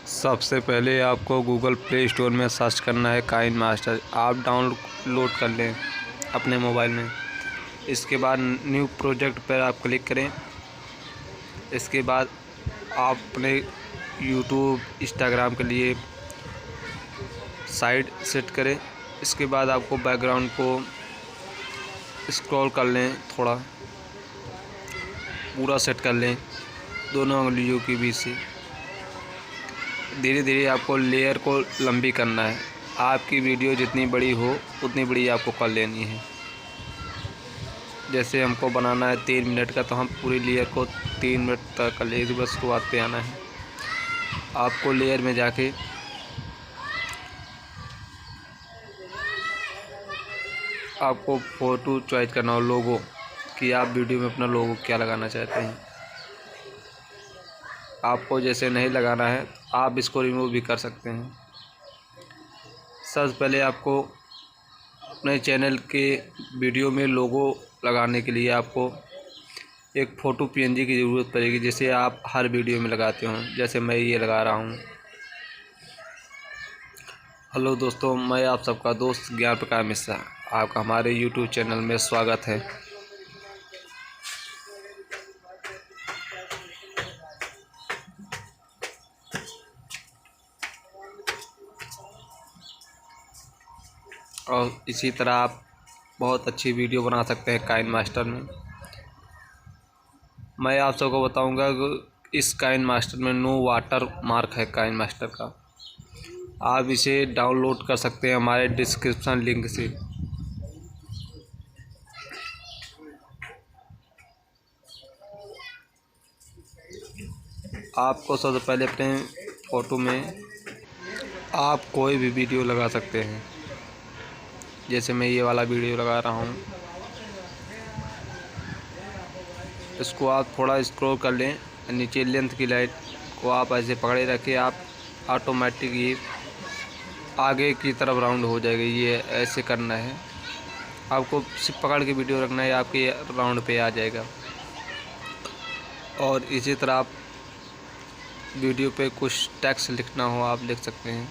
सबसे पहले आपको गूगल प्ले स्टोर में सर्च करना है काइन मास्टर। आप डाउनलोड कर लें अपने मोबाइल में। इसके बाद न्यू प्रोजेक्ट पर आप क्लिक करें। इसके बाद आप अपने यूट्यूब इंस्टाग्राम के लिए साइट सेट करें। इसके बाद आपको बैकग्राउंड को स्क्रॉल कर लें, थोड़ा पूरा सेट कर लें दोनों उंगलियों के बीच से। धीरे धीरे आपको लेयर को लंबी करना है। आपकी वीडियो जितनी बड़ी हो उतनी बड़ी आपको कर लेनी है। जैसे हमको बनाना है 3 मिनट का, तो हम पूरी लेयर को 3 मिनट तक कर लेंगे। बस शुरुआत पे आना है आपको। लेयर में जाके आपको फ़ोटो चॉइस करना हो, लोगो, कि आप वीडियो में अपना लोगो क्या लगाना चाहते हैं। आपको जैसे नहीं लगाना है आप इसको रिमूव भी कर सकते हैं। सबसे पहले आपको अपने चैनल के वीडियो में लोगो लगाने के लिए आपको एक फ़ोटो पीएनजी की ज़रूरत पड़ेगी, जैसे आप हर वीडियो में लगाते हो। जैसे मैं ये लगा रहा हूँ। हेलो दोस्तों, मैं आप सबका दोस्त ज्ञान प्रकाश मिश्रा। आपका हमारे यूट्यूब चैनल में स्वागत है। और इसी तरह आप बहुत अच्छी वीडियो बना सकते हैं काइन मास्टर में। मैं आप सबको बताऊंगा कि इस काइन मास्टर में नो वाटर मार्क है काइन मास्टर का। आप इसे डाउनलोड कर सकते हैं हमारे डिस्क्रिप्शन लिंक से। आपको सबसे पहले अपने फ़ोटो में आप कोई भी वीडियो लगा सकते हैं। जैसे मैं ये वाला वीडियो लगा रहा हूँ। इसको आप थोड़ा स्क्रॉल कर लें। नीचे लेंथ की लाइन को आप ऐसे पकड़े रखें, आप ऑटोमेटिक ये आगे की तरफ राउंड हो जाएगा। ये ऐसे करना है आपको, सिर्फ पकड़ के वीडियो रखना है, आपके राउंड पे आ जाएगा। और इसी तरह आप वीडियो पे कुछ टेक्स्ट लिखना हो आप लिख सकते हैं।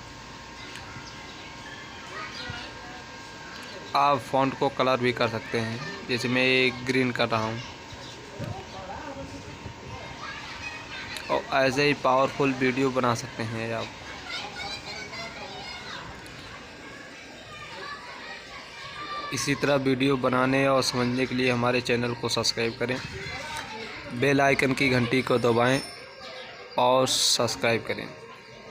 आप फ़ॉन्ट को कलर भी कर सकते हैं, जैसे मैं एक ग्रीन कर रहा हूँ। और ऐसे ही पावरफुल वीडियो बना सकते हैं आप। इसी तरह वीडियो बनाने और समझने के लिए हमारे चैनल को सब्सक्राइब करें, बेल आइकन की घंटी को दबाएं और सब्सक्राइब करें।